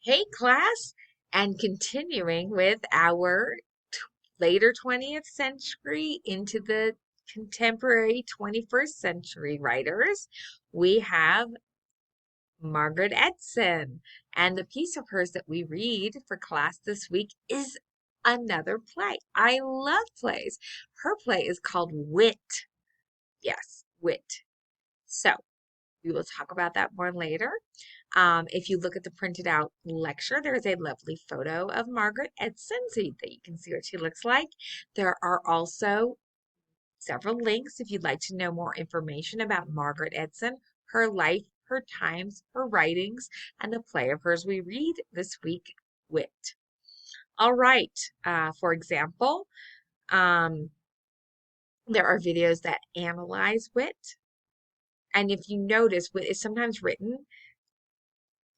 Hey, class, and continuing with our later 20th century into the contemporary 21st century writers, we have Margaret Edson. And the piece of hers that we read for class this week is another play. I love plays. Her play is called Wit. Yes, Wit. So we will talk about that more later. If you look at the printed out lecture, there is a lovely photo of Margaret Edson so that you can see what she looks like. There are also several links if you'd like to know more information about Margaret Edson, her life, her times, her writings, and the play of hers we read this week, Wit. All right, for example, um, there are videos that analyze wit. And if you notice, wit is sometimes written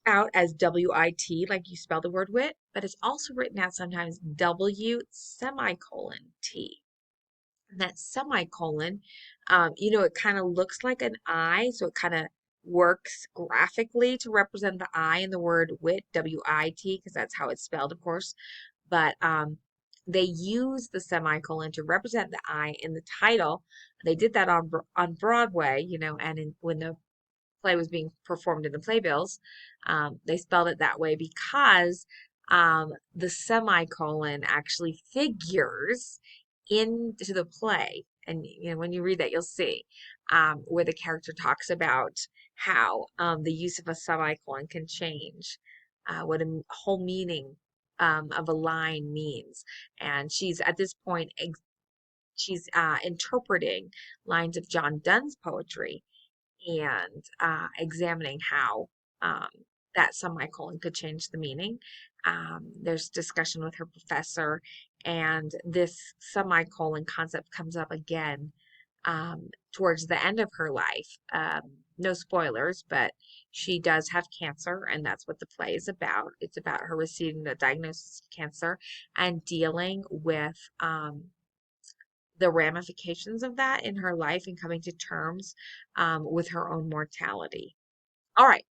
out as W-I-T, like you spell the word wit, but it's also written out sometimes W semicolon T. And that semicolon, it kind of looks like an I, so it kind of works graphically to represent the I in the word wit, W-I-T, because that's how it's spelled, of course. But they use the semicolon to represent the I in the title. They did that on Broadway, when the play was being performed in the playbills, they spelled it that way because the semicolon actually figures into the play. And when you read that, you'll see where the character talks about how the use of a semicolon can change what a whole meaning of a line means. And she's at this point, she's interpreting lines of John Donne's poetry and examining how um, that semicolon could change the meaning. There's discussion with her professor, and this semicolon concept comes up again towards the end of her life. No spoilers, but she does have cancer, and that's what the play is about. It's about her receiving the diagnosis of cancer and dealing with the ramifications of that in her life and coming to terms with her own mortality. All right.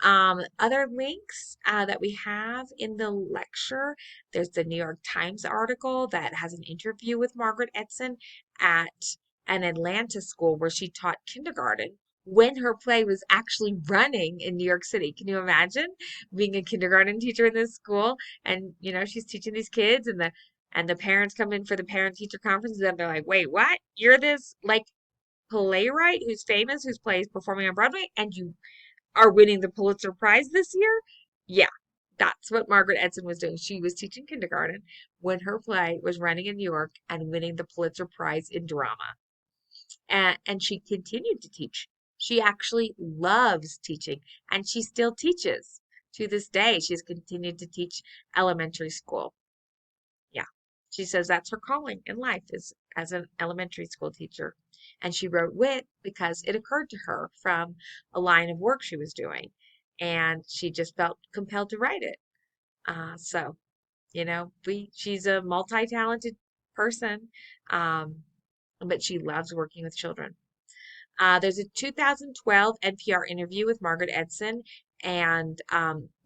Other links that we have in the lecture, there's the New York Times article that has an interview with Margaret Edson at an Atlanta school where she taught kindergarten when her play was actually running in New York City. Can you imagine being a kindergarten teacher in this school? And she's teaching these kids and the parents come in for the parent teacher conference and they're like, wait, what? You're this like playwright who's famous, whose play is performing on Broadway, and you are winning the Pulitzer Prize this year? Yeah, that's what Margaret Edson was doing. She was teaching kindergarten when her play was running in New York and winning the Pulitzer Prize in drama. And she continued to teach. She actually loves teaching, and she still teaches to this day. She's continued to teach elementary school. Yeah. She says that's her calling in life is as an elementary school teacher. And she wrote Wit because it occurred to her from a line of work she was doing. And she just felt compelled to write it. So, she's a multi-talented person, um, but she loves working with children. There's a 2012 NPR interview with Margaret Edson and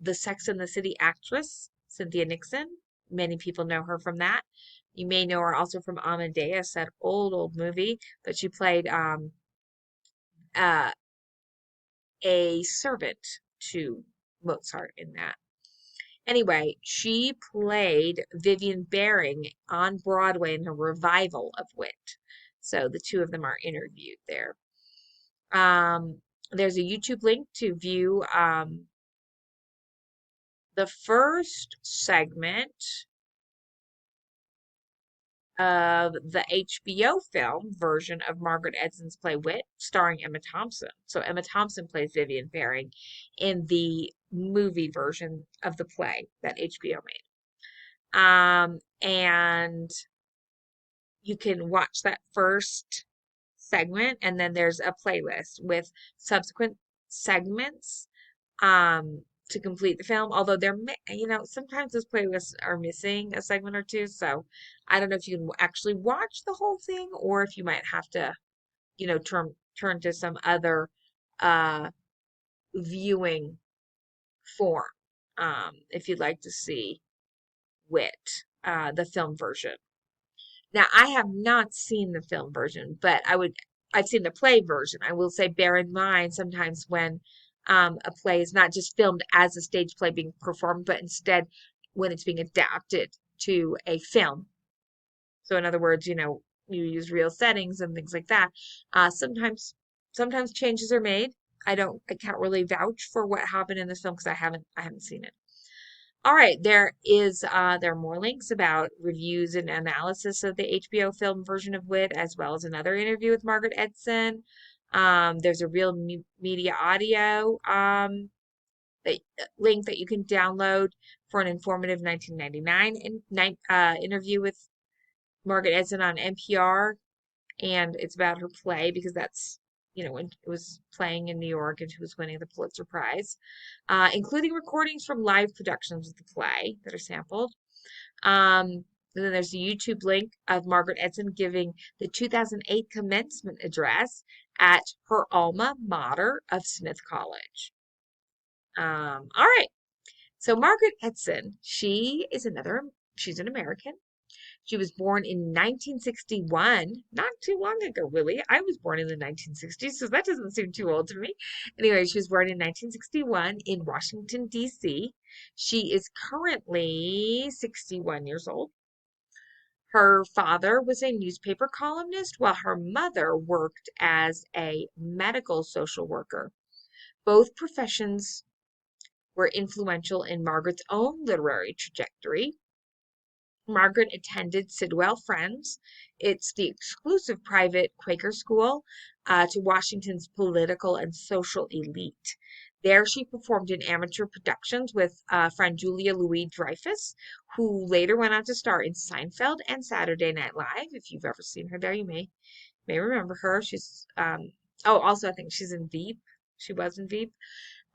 the Sex and the City actress, Cynthia Nixon. Many people know her from that. You may know her also from Amadeus, that old movie, but she played uh, a servant to Mozart in that. Anyway, she played Vivian Baring on Broadway in a revival of Wit. So the two of them are interviewed there. There's a YouTube link to view the first segment of the HBO film version of Margaret Edson's play Wit, starring Emma Thompson. So Emma Thompson plays Vivian Baring in the movie version of the play that HBO made. And you can watch that first segment, and then there's a playlist with subsequent segments to complete the film. Although sometimes those playlists are missing a segment or two, so I don't know if you can actually watch the whole thing or if you might have to, turn to some other uh viewing form. if you'd like to see Wit, the film version. Now, I have not seen the film version, but I've seen the play version. I will say, bear in mind sometimes when a play is not just filmed as a stage play being performed, but instead when it's being adapted to a film. So, in other words, you use real settings and things like that. Sometimes changes are made. I can't really vouch for what happened in this film because I haven't seen it. All right, there are more links about reviews and analysis of the HBO film version of Wit, as well as another interview with Margaret Edson. There's a real media audio link that you can download for an informative 1999 interview with Margaret Edson on NPR, and it's about her play because that's when it was playing in New York and she was winning the Pulitzer Prize, including recordings from live productions of the play that are sampled. And then there's a YouTube link of Margaret Edson giving the 2008 commencement address at her alma mater of Smith College. All right. So Margaret Edson, she's an American. She was born in 1961, not too long ago, really. I was born in the 1960s, so that doesn't seem too old to me. Anyway, she was born in 1961 in Washington, D.C. She is currently 61 years old. Her father was a newspaper columnist, while her mother worked as a medical social worker. Both professions were influential in Margaret's own literary trajectory. Margaret attended Sidwell Friends. It's the exclusive private Quaker school to Washington's political and social elite. There she performed in amateur productions with friend Julia Louis-Dreyfus, who later went on to star in Seinfeld and Saturday Night Live. If you've ever seen her there, you may remember her. She's also I think she's in Veep. She was in Veep.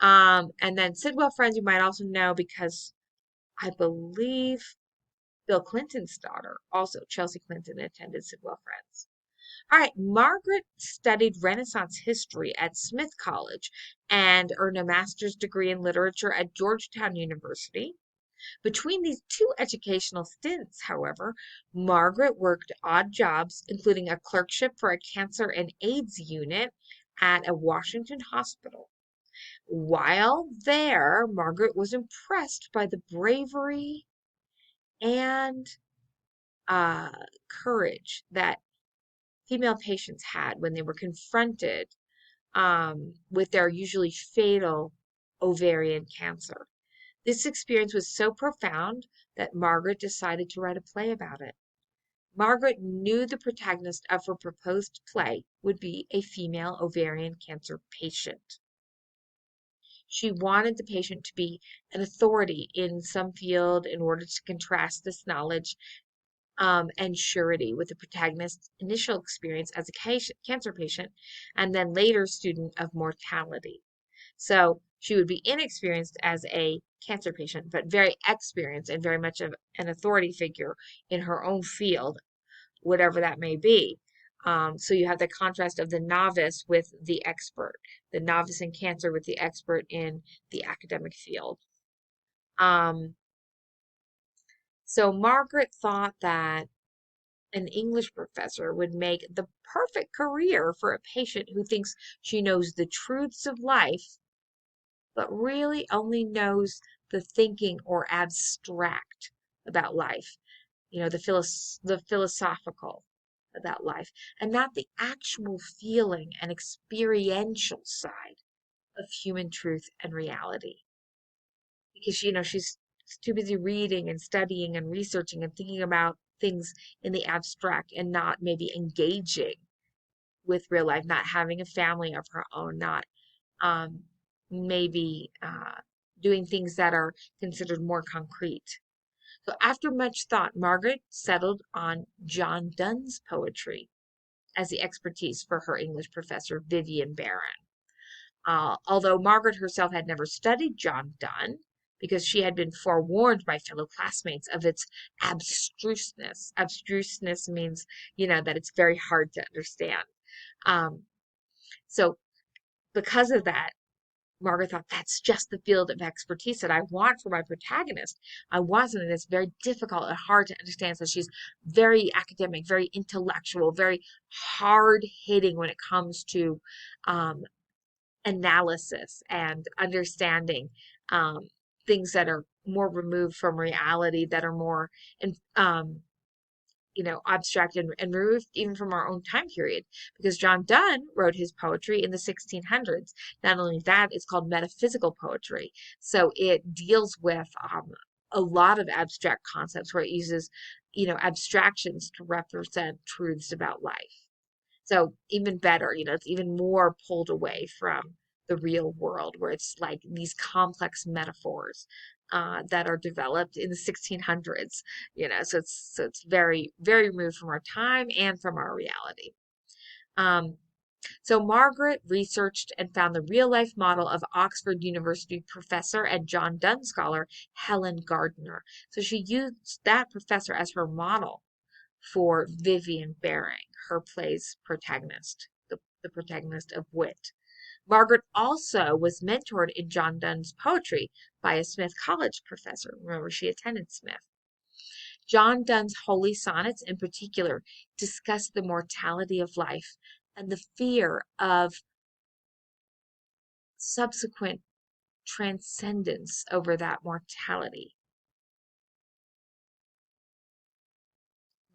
And then Sidwell Friends you might also know because I believe Bill Clinton's daughter, also Chelsea Clinton, attended Sidwell Friends. All right, Margaret studied Renaissance history at Smith College and earned a master's degree in literature at Georgetown University. Between these two educational stints, however, Margaret worked odd jobs, including a clerkship for a cancer and AIDS unit at a Washington hospital. While there, Margaret was impressed by the bravery and courage that female patients had when they were confronted with their usually fatal ovarian cancer. This experience was so profound that Margaret decided to write a play about it. Margaret knew the protagonist of her proposed play would be a female ovarian cancer patient. She wanted the patient to be an authority in some field in order to contrast this knowledge and surety with the protagonist's initial experience as a cancer patient and then later student of mortality. So she would be inexperienced as a cancer patient, but very experienced and very much of an authority figure in her own field, whatever that may be. So you have the contrast of the novice with the expert, the novice in cancer with the expert in the academic field. So Margaret thought that an English professor would make the perfect career for a patient who thinks she knows the truths of life, but really only knows the thinking or abstract about life, the philosophical about life, and not the actual feeling and experiential side of human truth and reality. Because, she's too busy reading and studying and researching and thinking about things in the abstract and not maybe engaging with real life, not having a family of her own, not maybe doing things that are considered more concrete. So after much thought, Margaret settled on John Donne's poetry as the expertise for her English professor, Vivian Barron. Although Margaret herself had never studied John Donne, because she had been forewarned by fellow classmates of its abstruseness. Abstruseness means, that it's very hard to understand. So because of that, Margaret thought, that's just the field of expertise that I want for my protagonist. I want something that's very difficult and hard to understand. So she's very academic, very intellectual, very hard hitting when it comes to um, analysis and understanding things that are more removed from reality, that are more in, abstract and removed even from our own time period. Because John Donne wrote his poetry in the 1600s. Not only that, it's called metaphysical poetry. So it deals with a lot of abstract concepts where it uses, abstractions to represent truths about life. So even better, it's even more pulled away from the real world, where it's like these complex metaphors that are developed in the 1600s. So it's very, very removed from our time and from our reality. Um, so Margaret researched and found the real-life model of Oxford University professor and John Donne scholar Helen Gardner. So she used that professor as her model for Vivian Baring, her play's protagonist, the protagonist of Wit. Margaret also was mentored in John Donne's poetry by a Smith College professor. Remember, she attended Smith. John Donne's holy sonnets, in particular, discuss the mortality of life and the fear of subsequent transcendence over that mortality.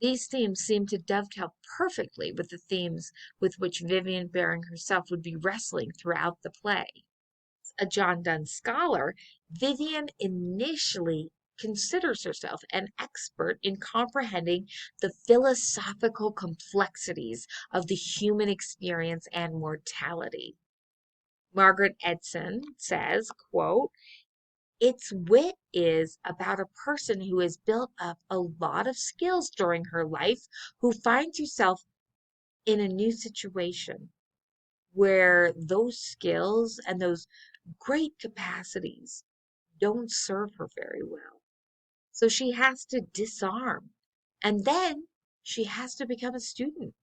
These themes seem to dovetail perfectly with the themes with which Vivian Baring herself would be wrestling throughout the play. A John Donne scholar, Vivian initially considers herself an expert in comprehending the philosophical complexities of the human experience and mortality. Margaret Edson says, quote, its wit is about a person who has built up a lot of skills during her life, who finds herself in a new situation where those skills and those great capacities don't serve her very well. So she has to disarm. And then she has to become a student.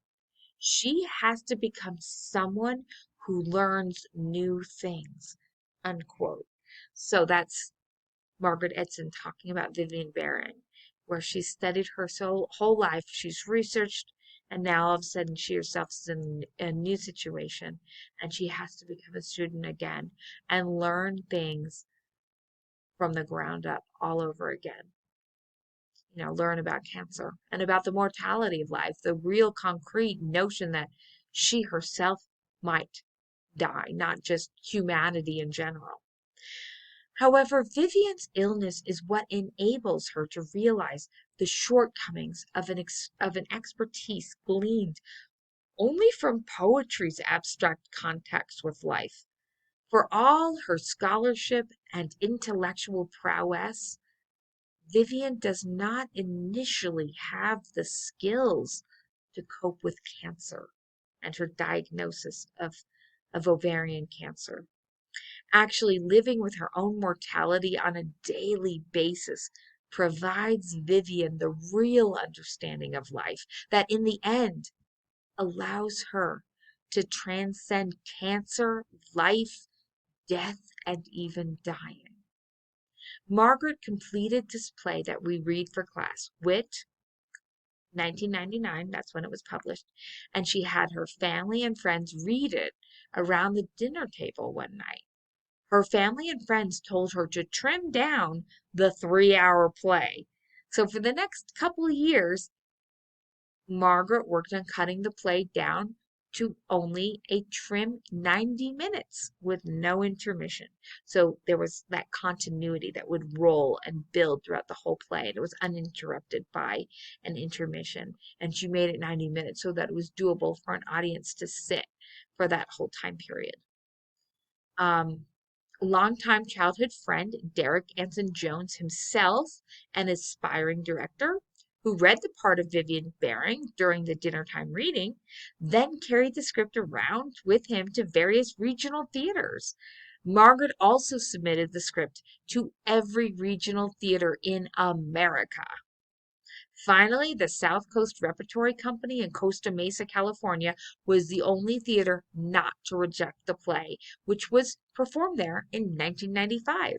She has to become someone who learns new things, unquote. So that's Margaret Edson talking about Vivian Baring, where she studied her whole life, she's researched, and now all of a sudden she herself is in a new situation, and she has to become a student again and learn things from the ground up all over again. Learn about cancer and about the mortality of life, the real concrete notion that she herself might die, not just humanity in general. However, Vivian's illness is what enables her to realize the shortcomings of an expertise gleaned only from poetry's abstract context with life. For all her scholarship and intellectual prowess, Vivian does not initially have the skills to cope with cancer and her diagnosis of ovarian cancer. Actually, living with her own mortality on a daily basis provides Vivian the real understanding of life that in the end allows her to transcend cancer, life, death, and even dying. Margaret completed this play that we read for class, Wit, 1999, that's when it was published, and she had her family and friends read it around the dinner table one night. Her family and friends told her to trim down the 3-hour play. So for the next couple of years, Margaret worked on cutting the play down to only a trim 90 minutes with no intermission. So there was that continuity that would roll and build throughout the whole play. And it was uninterrupted by an intermission. And she made it 90 minutes so that it was doable for an audience to sit for that whole time period. Longtime childhood friend Derek Anson Jones himself, an aspiring director, who read the part of Vivian Baring during the dinner time reading, then carried the script around with him to various regional theaters. Margaret also submitted the script to every regional theater in America. Finally, the South Coast Repertory Company in Costa Mesa, California, was the only theater not to reject the play, which was performed there in 1995.